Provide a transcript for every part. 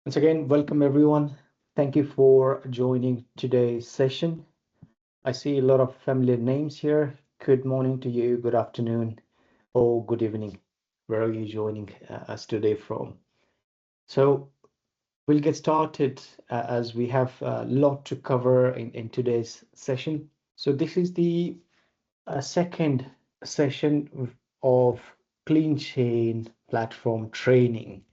Once again, welcome everyone. Thank you for joining today's session. I see a lot of familiar names here. Good morning to you, good afternoon, or good evening, where are you joining us today from? So we'll get started as we have a lot to cover in today's session. So this is the second session of CleanChain platform training.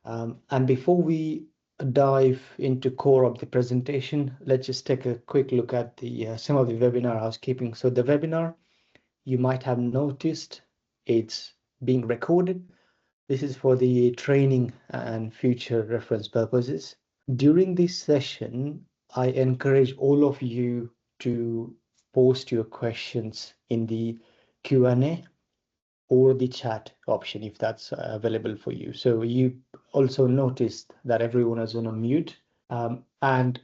And before we dive into core of the presentation, let's just take a quick look at the some of the webinar housekeeping. So the webinar, you might have noticed it's being recorded. This is for the training and future reference purposes. During this session, I encourage all of you to post your questions in the Q&A or the chat option if that's available for you. So you also noticed that everyone is on a mute. And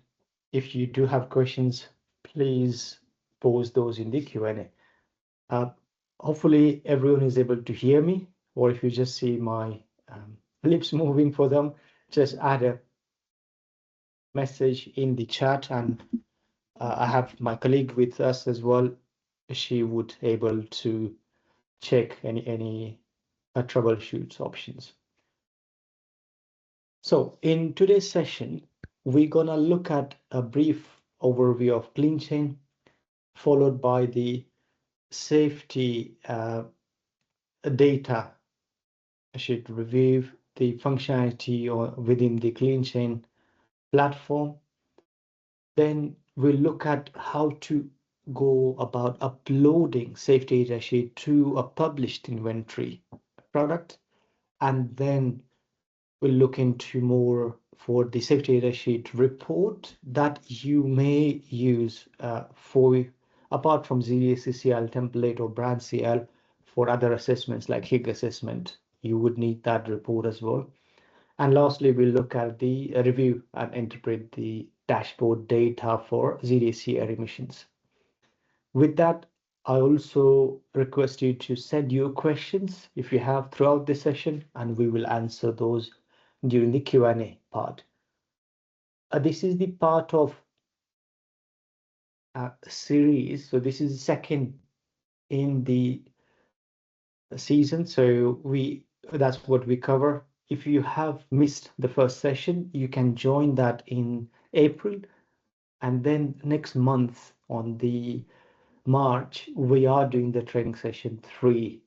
if you do have questions, please post those in the Q&A. Hopefully everyone is able to hear me, or if you just see my lips moving for them, just add a message in the chat, and I have my colleague with us as well. She would able to check any troubleshoot options. So in today's session, we're gonna look at a brief overview of CleanChain, followed by the safety data sheet review, the functionality within the CleanChain platform. Then we'll look at how to go about uploading safety data sheet to a published inventory product, and then we'll look into more for the safety data sheet report that you may use for, apart from ZDA template or brand CL, for other assessments like HIG assessment. You would need that report as well. And lastly, we'll look at the review and interpret the dashboard data for ZDA emissions. With that, I also request you to send your questions if you have throughout the session, and we will answer those during the Q&A part. This is the part of a series. So this is the second in the season. So that's what we cover. If you have missed the first session, you can join that in April. And then next month on the March, we are doing the training session 3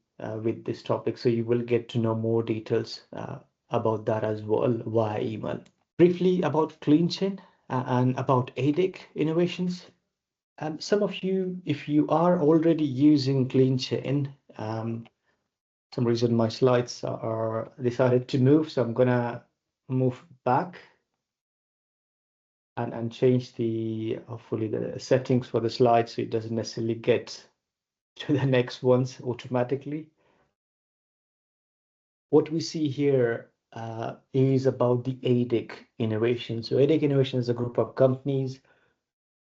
with this topic. So you will get to know more details about that as well via email. Briefly about CleanChain and about ADIC innovations. Some of you, if you are already using CleanChain, some reason my slides are decided to move, so I'm gonna move back and change the hopefully the settings for the slide so it doesn't necessarily get to the next ones automatically. What we see here is about the ADIC innovation. So ADIC innovation is a group of companies,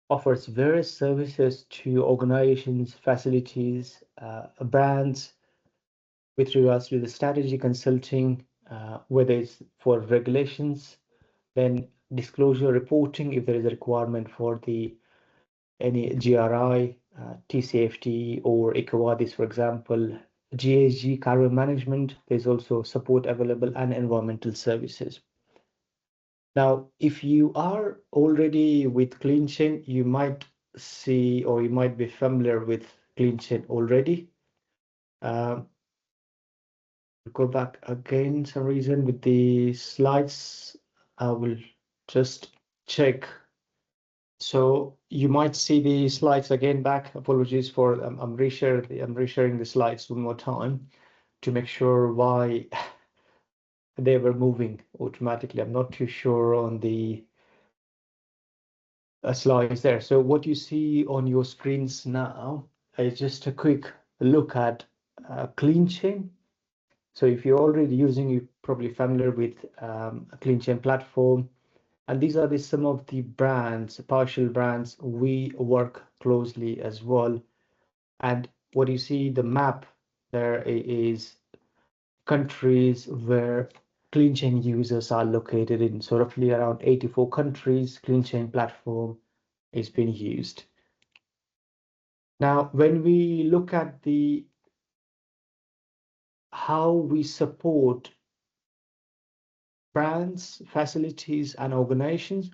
offers various services to organizations, facilities, brands with regards to the strategy consulting, whether it's for regulations, then disclosure reporting if there is a requirement for the any GRI, TCFD or EcoVadis, for example, GHG carbon management. There's also support available and environmental services. Now, if you are already with CleanChain, you might see or you might be familiar with CleanChain already. Go back again, some reason with the slides. I will just check. So you might see the slides again back. Apologies for I'm resharing the slides one more time to make sure why they were moving automatically. I'm not too sure on the slides there. So what you see on your screens now is just a quick look at CleanChain. So if you're already using, you're probably familiar with a CleanChain platform. And these are some of the brands, partial brands we work closely as well. And what you see, the map there is countries where CleanChain users are located in so roughly around 84 countries. CleanChain platform is being used. Now, when we look at the how we support brands, facilities, and organizations.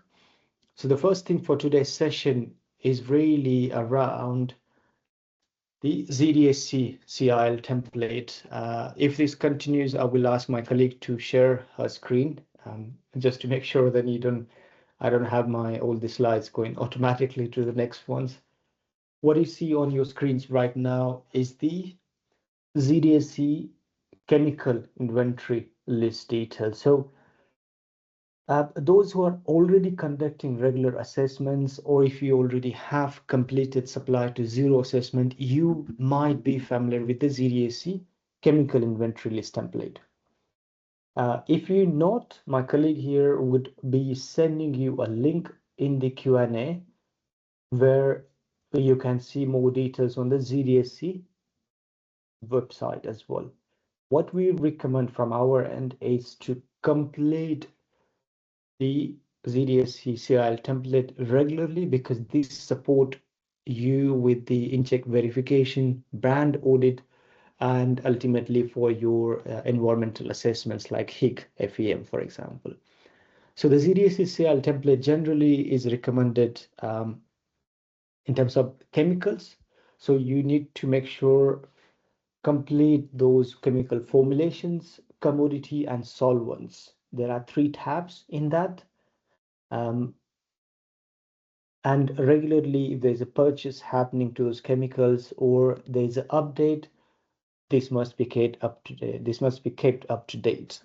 So the first thing for today's session is really around the ZDSC CIL template. If this continues, I will ask my colleague to share her screen just to make sure that I don't have all the slides going automatically to the next ones. What you see on your screens right now is the ZDSC chemical inventory list details. So those who are already conducting regular assessments, or if you already have completed supply to zero assessment, you might be familiar with the ZDSC chemical inventory list template. If you're not, my colleague here would be sending you a link in the Q&A where you can see more details on the ZDSC website as well. What we recommend from our end is to complete the ZDSC CIL template regularly, because this support you with the in-check verification, brand audit, and ultimately for your environmental assessments like HIG, FEM, for example. So the ZDSC CIL template generally is recommended in terms of chemicals. So you need to make sure complete those chemical formulations, commodity, and solvents. There are 3 tabs in that. And regularly, if there's a purchase happening to those chemicals or there's an update, this must be kept up to date. This must be kept up to date.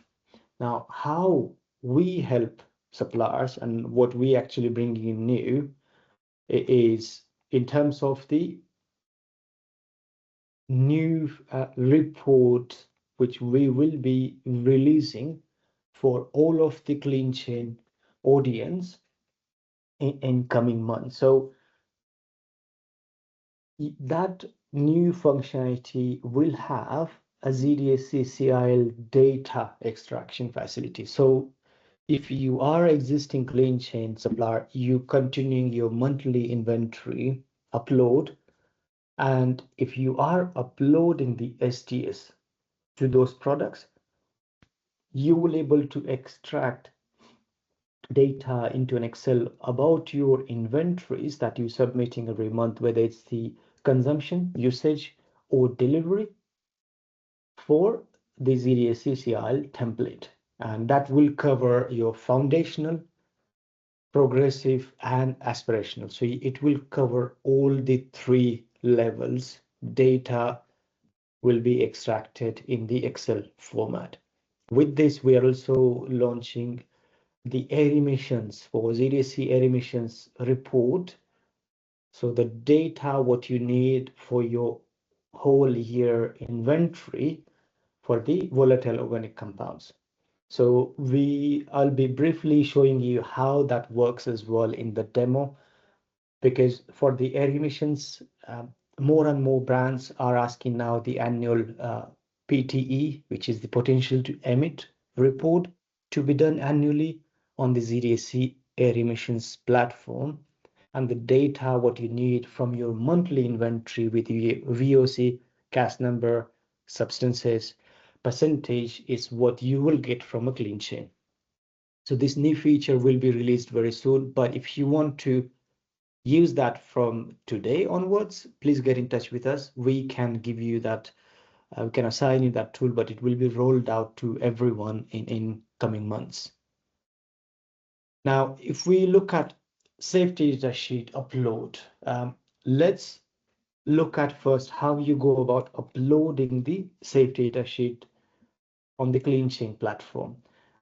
Now, how we help suppliers and what we actually bring in new is in terms of the new report, which we will be releasing for all of the CleanChain audience in coming months. So that new functionality will have a ZDSC CIL data extraction facility. So if you are existing CleanChain supplier, you continuing your monthly inventory upload, and if you are uploading the STS to those products, you will able to extract data into an Excel about your inventories that you're submitting every month, whether it's the consumption, usage, or delivery for the ZDSC CIL template. And that will cover your foundational, progressive, and aspirational. So it will cover all the 3 levels. Data will be extracted in the Excel format. With this, we are also launching the air emissions for ZDSC air emissions report. So the data, what you need for your whole year inventory for the volatile organic compounds. So I'll be briefly showing you how that works as well in the demo, because for the air emissions, more and more brands are asking now the annual PTE, which is the potential to emit report, to be done annually on the ZDSC air emissions platform. And the data, what you need from your monthly inventory with the VOC, gas number, substances, percentage is what you will get from a CleanChain. So this new feature will be released very soon, but if you want to use that from today onwards, please get in touch with us. We can give you that, we can assign you that tool, but it will be rolled out to everyone in coming months. Now, if we look at safety data sheet upload, let's look at first how you go about uploading the safety data sheet on the CleanChain platform.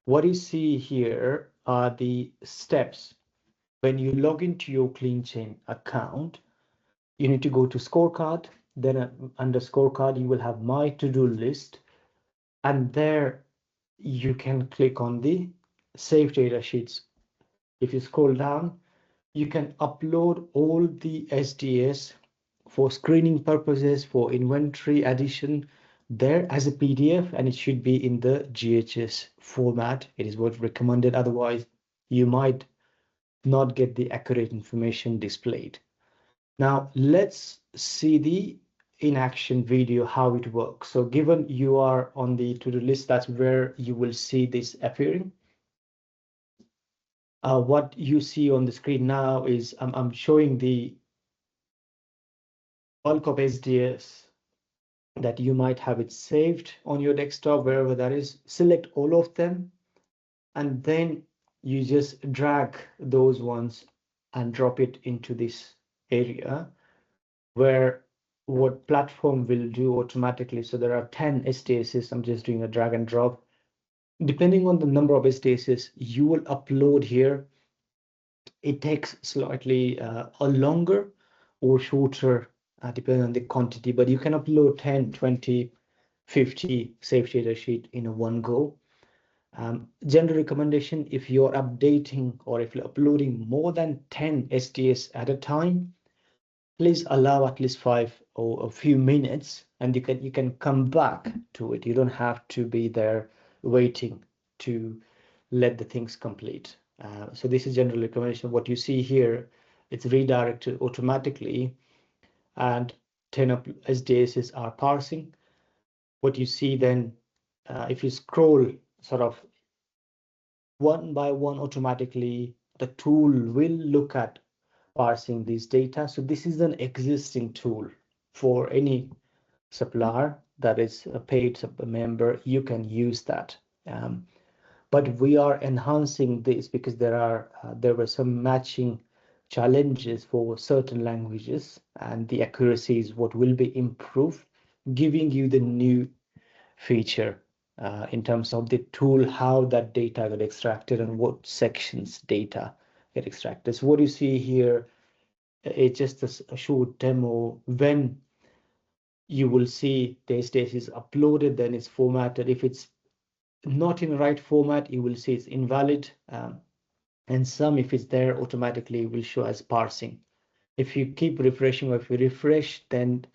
What you see here are the steps. When you log into your CleanChain account, you need to go to scorecard. Then under scorecard, you will have my to-do list. And there you can click on the save data sheets. If you scroll down, you can upload all the SDS for screening purposes, for inventory addition, there as a PDF, and it should be in the GHS format. It is what recommended. Otherwise, you might not get the accurate information displayed. Now, let's see the in action video, how it works. So given you are on the to-do list, that's where you will see this appearing. What you see on the screen now is I'm showing the bulk of SDS that you might have it saved on your desktop, wherever that is. Select all of them, and then you just drag those ones and drop it into this area, where what platform will do automatically. So there are 10 SDSs. I'm just doing a drag and drop. Depending on the number of SDSs you will upload here, it takes slightly a longer or shorter, depending on the quantity, but you can upload 10, 20, 50 safe data sheet in a one go. General recommendation, if you're updating or if you're uploading more than 10 SDS at a time, please allow at least 5 or a few minutes, and you can come back to it. You don't have to be there waiting to let the things complete. So this is general recommendation. What you see here, it's redirected automatically, and 10 of SDSs are parsing. What you see then, if you scroll sort of one by one automatically, the tool will look at parsing these data. So this is an existing tool for any supplier that is a paid member. You can use that. But we are enhancing this because there were some matching challenges for certain languages, and the accuracy is what will be improved, giving you the new feature in terms of the tool, how that data got extracted and what sections data get extracted. So what you see here, it's just a short demo. When you will see this data is uploaded, then it's formatted. If it's not in the right format, you will see it's invalid. And some, if it's there, automatically will show as parsing. If you keep refreshing, or if you refresh, then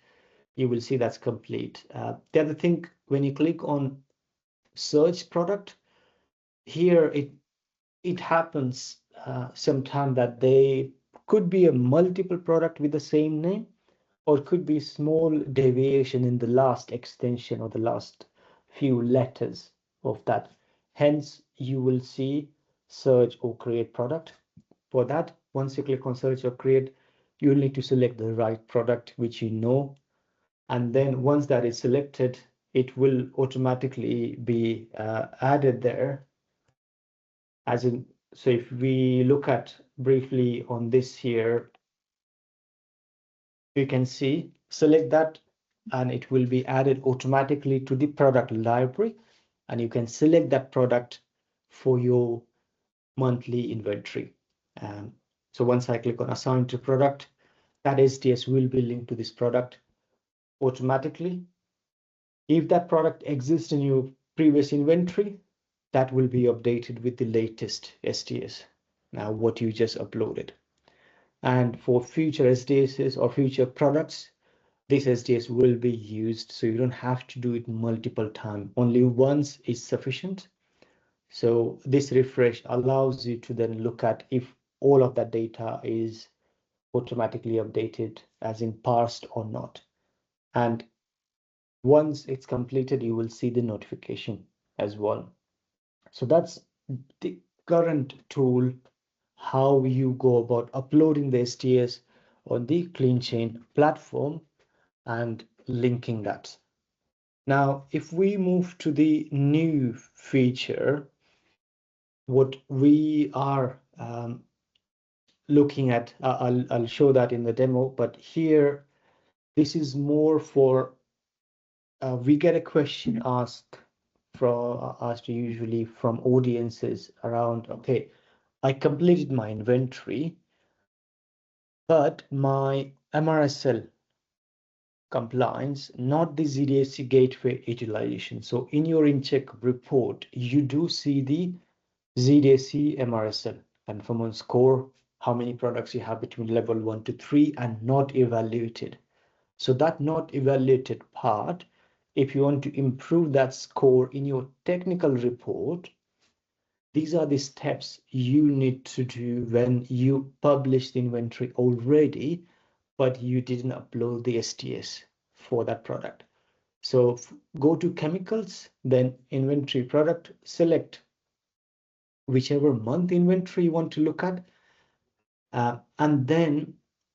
you will see that's complete. The other thing, when you click on search product, here it happens sometime that they could be a multiple product with the same name, or it could be small deviation in the last extension or the last few letters of that. Hence, you will see search or create product. For that, once you click on search or create, you'll need to select the right product which you know. And then once that is selected, it will automatically be added there. As in, so if we look at briefly on this here, you can see, select that, and it will be added automatically to the product library, and you can select that product for your monthly inventory. So once I click on assign to product, that SDS will be linked to this product automatically. If that product exists in your previous inventory, that will be updated with the latest SDS, now what you just uploaded. And for future SDSs or future products, this SDS will be used, so you don't have to do it multiple times. Only once is sufficient. So this refresh allows you to then look at if all of that data is automatically updated, as in parsed or not. And once it's completed, you will see the notification as well. So that's the current tool, how you go about uploading the SDS on the CleanChain platform and linking that. Now, if we move to the new feature, what we are looking at, I'll show that in the demo, but here, this is more for, we get a question asked usually from audiences around, okay, I completed my inventory, but my MRSL compliance, not the ZDSC gateway utilization. So in your in-check report, you do see the ZDSC MRSL performance score, how many products you have between level 1 to 3 and not evaluated. So that not evaluated part if you want to improve that score in your technical report, these are the steps you need to do when you publish the inventory already, but you didn't upload the STS for that product. So go to chemicals, then inventory product, select whichever month inventory you want to look at. And then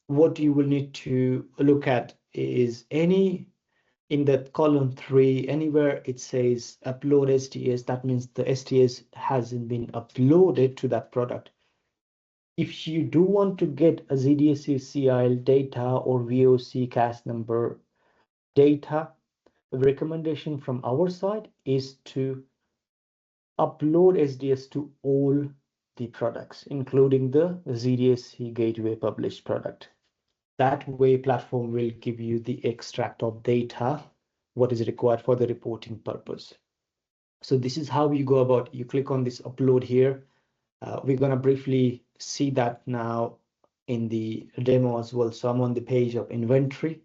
what you will need to look at is in that column 3, anywhere it says upload STS, that means the STS hasn't been uploaded to that product. If you do want to get a ZDSC CIL data or VOC CAS number data, the recommendation from our side is to upload SDS to all the products, including the ZDSC Gateway published product. That way, platform will give you the extract of data, what is required for the reporting purpose. So this is how you go about. You click on this upload here. We're going to briefly see that now in the demo as well. So I'm on the page of inventory.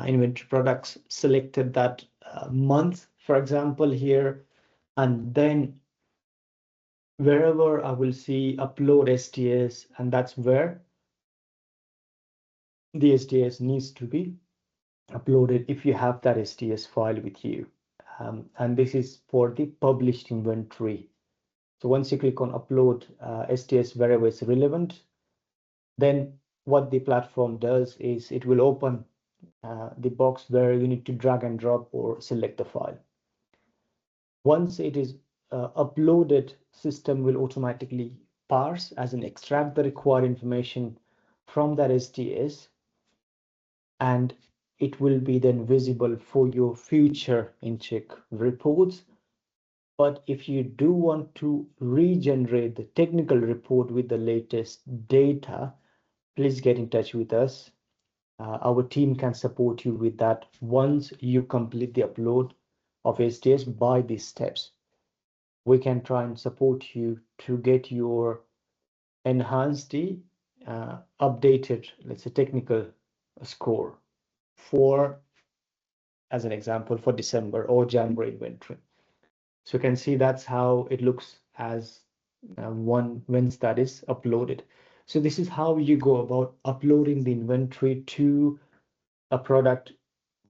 Inventory products, selected that month, for example, here, and then wherever I will see upload STS, and that's where the STS needs to be uploaded if you have that STS file with you. And this is for the published inventory. So once you click on upload STS wherever it's relevant, then what the platform does is it will open the box where you need to drag and drop or select the file. Once it is uploaded, system will automatically parse as in extract the required information from that STS, and it will be then visible for your future in-check reports. But if you do want to regenerate the technical report with the latest data, please get in touch with us. Our team can support you with that once you complete the upload of STS by these steps. We can try and support you to get your enhanced, updated, let's say, technical score for, as an example, for December or January inventory. So you can see that's how it looks as once that is uploaded. So this is how you go about uploading the inventory to a product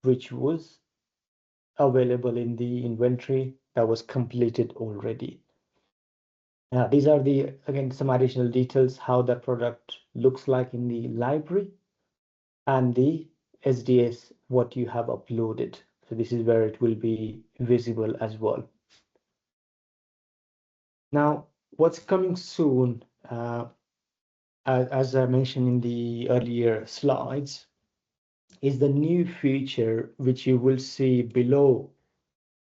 which was available in the inventory that was completed already. These are again, some additional details, how that product looks like in the library and the SDS, what you have uploaded. So this is where it will be visible as well. Now, what's coming soon, as I mentioned in the earlier slides, is the new feature which you will see below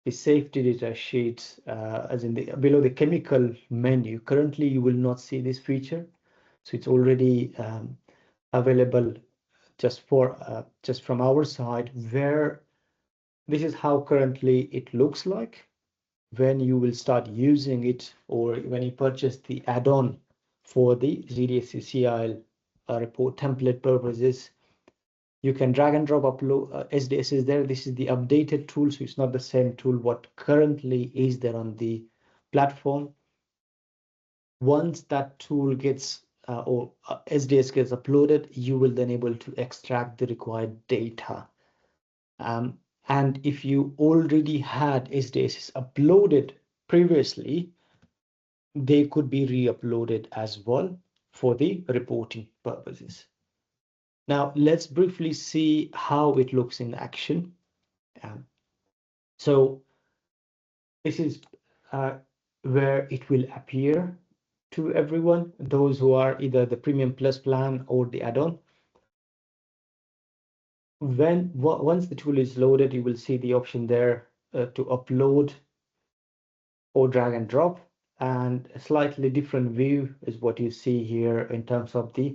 the safety data sheets, as in below the chemical menu. Currently, you will not see this feature, so it's already available just from our side. Where this is how currently it looks like. When you will start using it, or when you purchase the add-on for the ZDSC CIL report template purposes, you can drag and drop upload SDS is there. This is the updated tool, so it's not the same tool what currently is there on the platform. Once that tool gets or SDS gets uploaded, you will then able to extract the required data. And if you already had SDS uploaded previously, they could be re-uploaded as well for the reporting purposes. Now, let's briefly see how it looks in action. So this is where it will appear to everyone, those who are either the Premium Plus plan or the add-on. Once the tool is loaded, you will see the option there to upload or drag and drop, and a slightly different view is what you see here in terms of the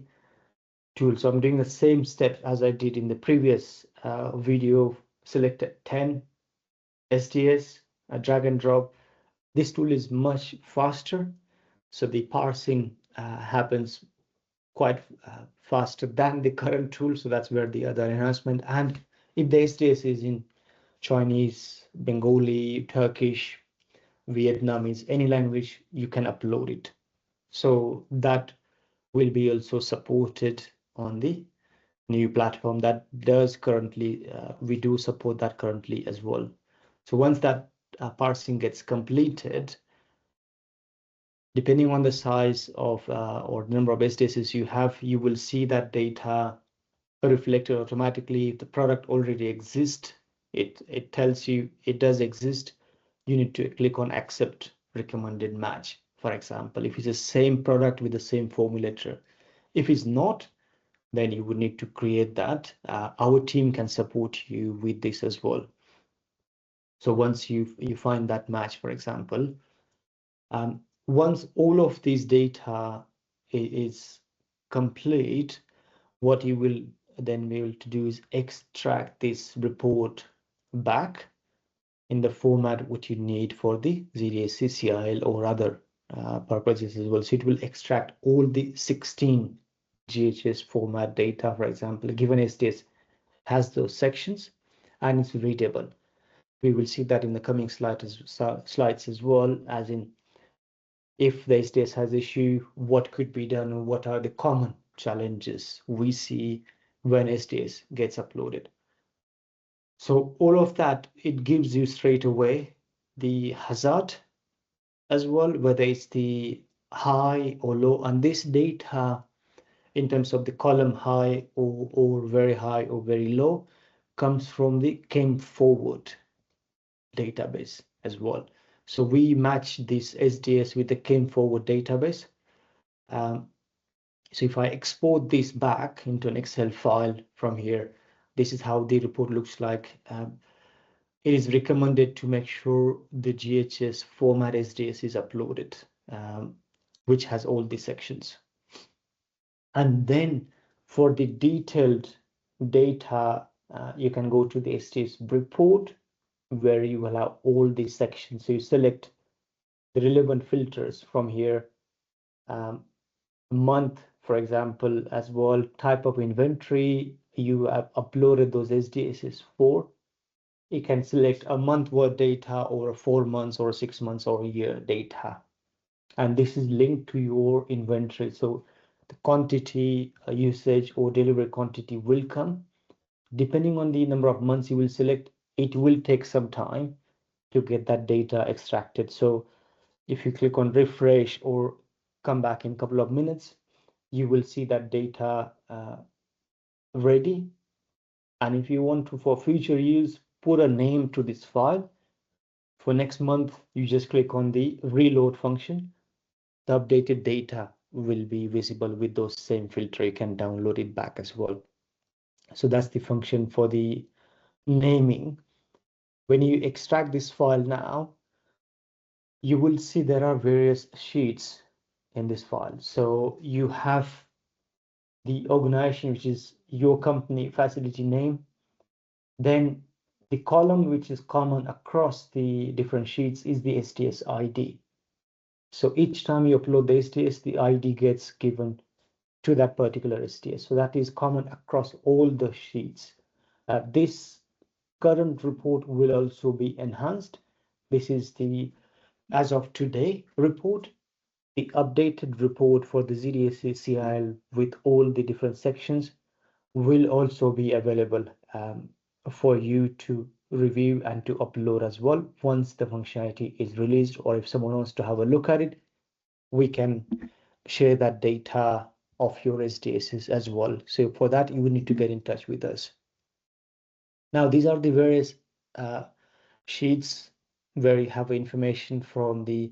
tool. So I'm doing the same steps as I did in the previous video. Select 10 STS, drag and drop. This tool is much faster, so the parsing happens quite faster than the current tool. So that's where the other enhancement. And if the STS is in Chinese, Bengali, Turkish, Vietnamese, any language, you can upload it. So that will be also supported on the new platform that does currently, we do support that currently as well. So once that parsing gets completed, depending on the size of or number of SDSs you have, you will see that data reflected automatically. If the product already exists, it tells you it does exist. You need to click on accept recommended match, for example, if it's the same product with the same formulator. If it's not, then you would need to create that. Our team can support you with this as well. So once you find that match, for example, once all of these data is complete, what you will then be able to do is extract this report back in the format what you need for the ZDS CCIL or other purposes as well. So it will extract all the 16 GHS format data, for example, given SDS has those sections and it's readable. We will see that in the coming slides as well, as in if the SDS has issue, what could be done, what are the common challenges we see when SDS gets uploaded. So all of that, it gives you straight away the hazard as well, whether it's the high or low, and this data in terms of the column high or very high or very low comes from the came forward database as well. So we match this SDS with the came forward database. So if I export this back into an Excel file from here, this is how the report looks like. It is recommended to make sure the GHS format SDS is uploaded, which has all the sections. And then for the detailed data, you can go to the SDS report where you will have all these sections. So you select the relevant filters from here, month, for example, as well, type of inventory you have uploaded those SDSs for. You can select a month worth data or a 4 months or 6 months or a year data. And this is linked to your inventory. So the quantity, usage or delivery quantity will come. Depending on the number of months you will select, it will take some time to get that data extracted. So if you click on refresh or come back in a couple of minutes, you will see that data ready. And if you want to, for future use, put a name to this file. For next month, you just click on the reload function. The updated data will be visible with those same filter. You can download it back as well. So that's the function for the naming. When you extract this file now, you will see there are various sheets in this file. So you have the organization, which is your company facility name. Then the column which is common across the different sheets is the SDS ID. So each time you upload the SDS, the ID gets given to that particular SDS. So that is common across all the sheets. This current report will also be enhanced. This is the, as of today, report. The updated report for the ZDS CIL with all the different sections will also be available for you to review and to upload as well. Once the functionality is released, or if someone wants to have a look at it, we can share that data of your SDSs as well. So for that, you will need to get in touch with us. Now, these are the various sheets where you have information from the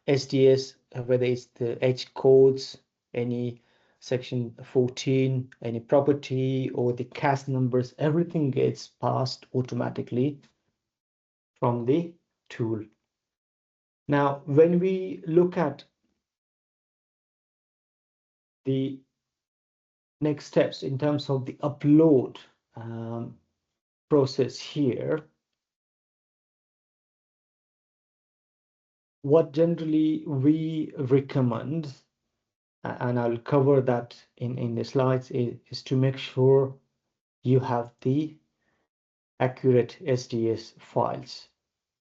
SDS, whether it's the H codes, any section 14, any property or the CAS numbers, everything gets passed automatically from the tool. Now, when we look at the next steps in terms of the upload process here, what generally we recommend, and I'll cover that in the slides, is to make sure you have the accurate SDS files.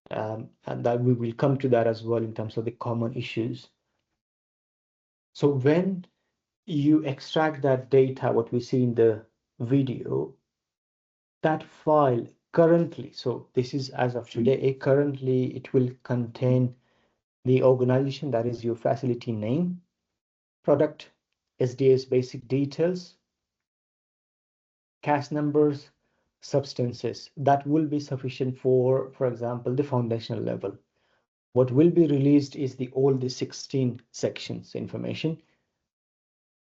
And that we will come to that as well in terms of the common issues. So when you extract that data, what we see in the video, that file currently, so this is as of today, currently it will contain the organization, that is your facility name, product, SDS basic details, cache numbers, substances. That will be sufficient for example, the foundational level. What will be released is all the 16 sections information.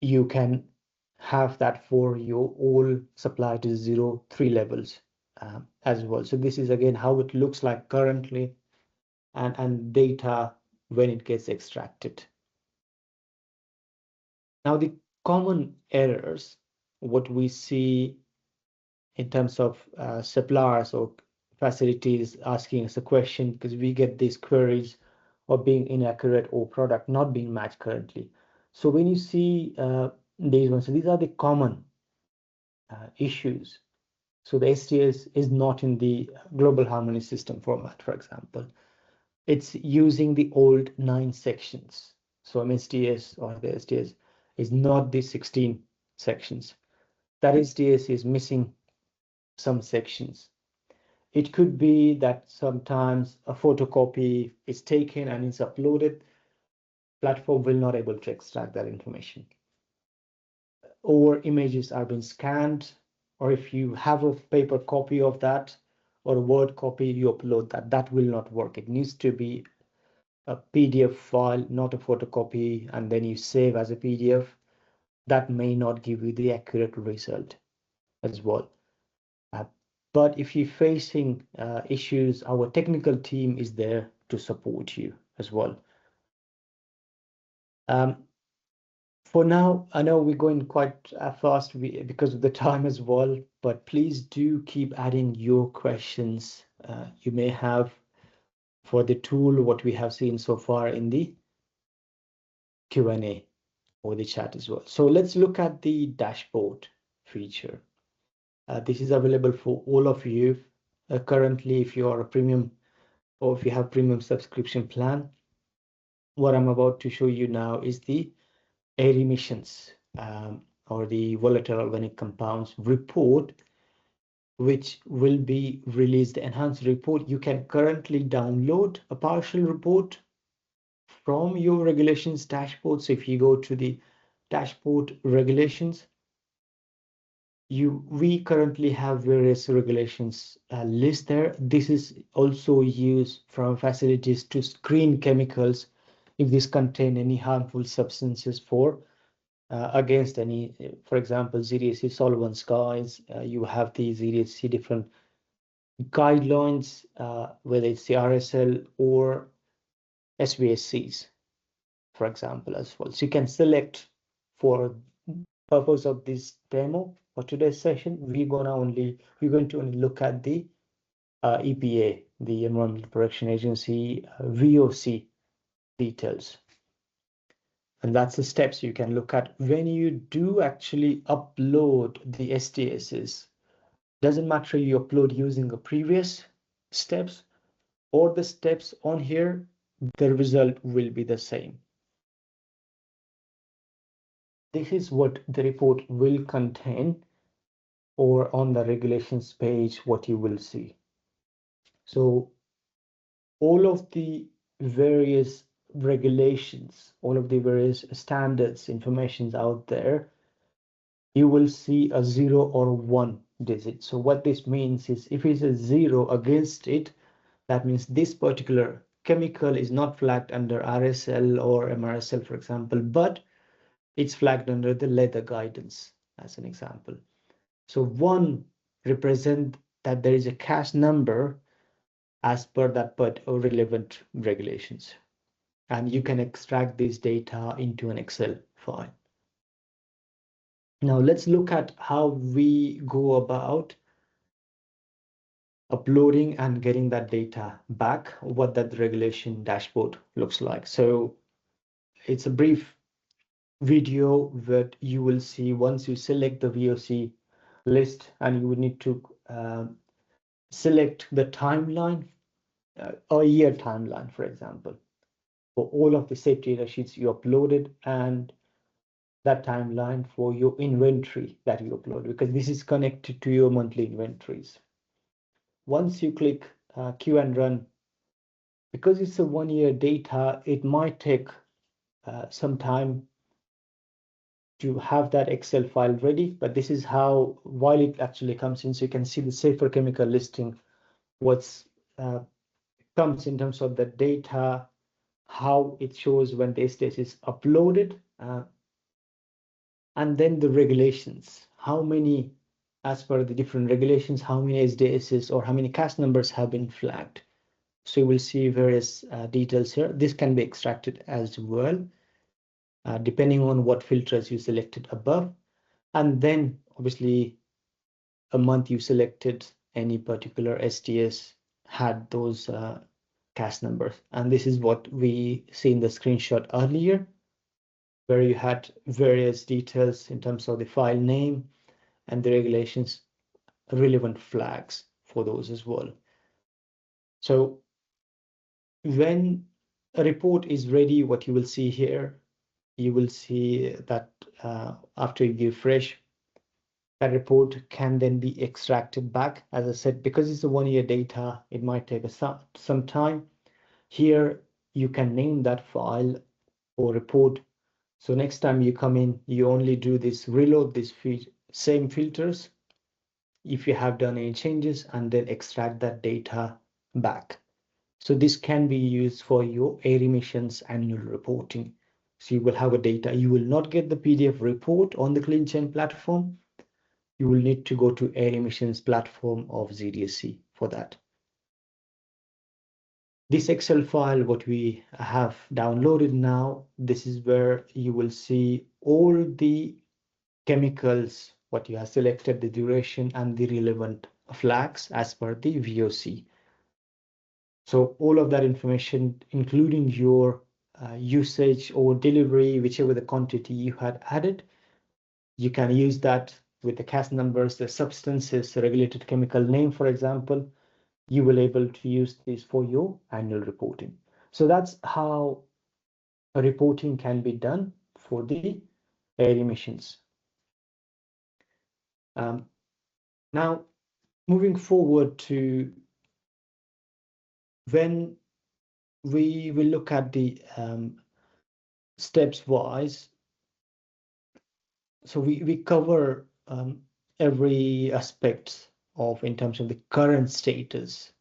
You can have that for your all supply to 0, 3 levels as well. So this is again how it looks like currently and data when it gets extracted. Now the common errors, what we see in terms of suppliers or facilities asking us a question, because we get these queries of being inaccurate or product not being matched currently. So when you see these ones, so these are the common issues. So the STS is not in the global harmony system format, for example. It's using the old 9 sections. So MSTS or the STS is not the 16 sections. That STS is missing some sections. It could be that sometimes a photocopy is taken and is uploaded. Platform will not able to extract that information. Or images are being scanned, or if you have a paper copy of that or a Word copy, you upload that. That will not work. It needs to be a PDF file, not a photocopy, and then you save as a PDF. That may not give you the accurate result as well. But if you're facing issues, our technical team is there to support you as well. For now, I know we're going quite fast because of the time as well, but please do keep adding your questions you may have for the tool, what we have seen so far in the Q&A or the chat as well. So let's look at the dashboard feature. This is available for all of you. Currently, if you are a premium or if you have premium subscription plan, what I'm about to show you now is the air emissions or the volatile organic compounds report, which will be released, the enhanced report. You can currently download a partial report from your regulations dashboard. So if you go to the dashboard regulations, we currently have various regulations list there. This is also used from facilities to screen chemicals if these contain any harmful substances for against any, for example, ZDSC solvents guides. You have the ZDSC different guidelines, whether it's the RSL or SVSCs, for example, as well. So you can select for purpose of this demo for today's session. We're going to only look at the EPA, the Environmental Protection Agency VOC details. And that's the steps you can look at when you do actually upload the STSs. Doesn't matter you upload using the previous steps or the steps on here, the result will be the same. This is what the report will contain, or on the regulations page, what you will see. So all of the various regulations, all of the various standards, informations out there, you will see a 0 or 1 digit. So what this means is if it's a 0 against it, that means this particular chemical is not flagged under RSL or MRSL, for example, but it's flagged under the leather guidance as an example. So 1 represent that there is a cache number as per that relevant regulations. And you can extract this data into an Excel file. Now let's look at how we go about uploading and getting that data back, what that regulation dashboard looks like. So it's a brief video that you will see once you select the VOC list, and you would need to select the timeline, a year timeline, for example, for all of the safety data sheets you uploaded, and that timeline for your inventory that you upload, because this is connected to your monthly inventories. Once you click Q and run, because it's a 1 year data, it might take some time to have that Excel file ready, but this is how, while it actually comes in, so you can see the safer chemical listing, what's comes in terms of the data, how it shows when the STS is uploaded, and then the regulations, how many, as per the different regulations, how many SDSs or how many CAS numbers have been flagged. So you will see various details here. This can be extracted as well, depending on what filters you selected above. And then obviously a month you selected, any particular STS had those CAS numbers. And this is what we see in the screenshot earlier, where you had various details in terms of the file name and the regulations, relevant flags for those as well. So when a report is ready, what you will see here, you will see that after you refresh, that report can then be extracted back. As I said, because it's a 1 year data, it might take some time. Here, you can name that file or report. So next time you come in, you only do this, reload these same filters if you have done any changes, and then extract that data back. So this can be used for your air emissions annual reporting. So you will have a data. You will not get the PDF report on the CleanChain platform. You will need to go to air emissions platform of ZDSC for that. This Excel file, what we have downloaded now, this is where you will see all the chemicals, what you have selected, the duration and the relevant flags as per the VOC. So all of that information, including your usage or delivery, whichever the quantity you had added, you can use that with the CAS numbers, the substances, the regulated chemical name, for example. You will able to use this for your annual reporting. So that's how reporting can be done for the air emissions. Now, moving forward to when we will look at the steps wise. So we cover every aspect of in terms of the current status,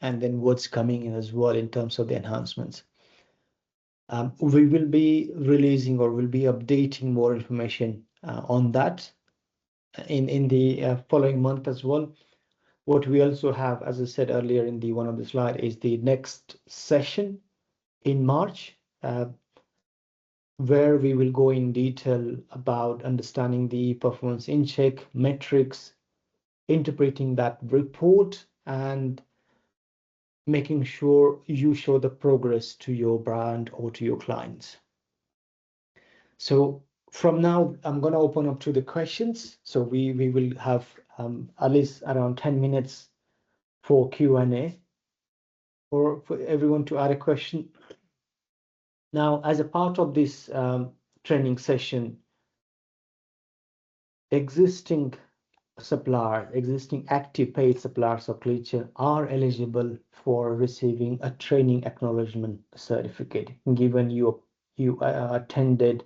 and then what's coming in as well in terms of the enhancements. We will be releasing or will be updating more information on that in the following month as well. What we also have, as I said earlier in the one of the slide, is the next session in March, where we will go in detail about understanding the performance in check metrics, interpreting that report, and making sure you show the progress to your brand or to your clients. So from now, I'm going to open up to the questions. So we will have at least around 10 minutes for Q&A, or for everyone to add a question. Now, as a part of this training session, existing active paid suppliers of CleanChain are eligible for receiving a training acknowledgement certificate, given you attended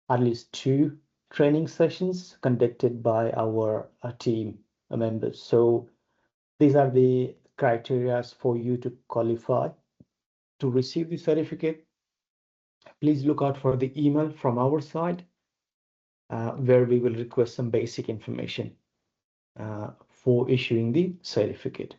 at least 2 training sessions conducted by our team members. So these are the criteria for you to qualify to receive the certificate. Please look out for the email from our side, where we will request some basic information for issuing the certificate.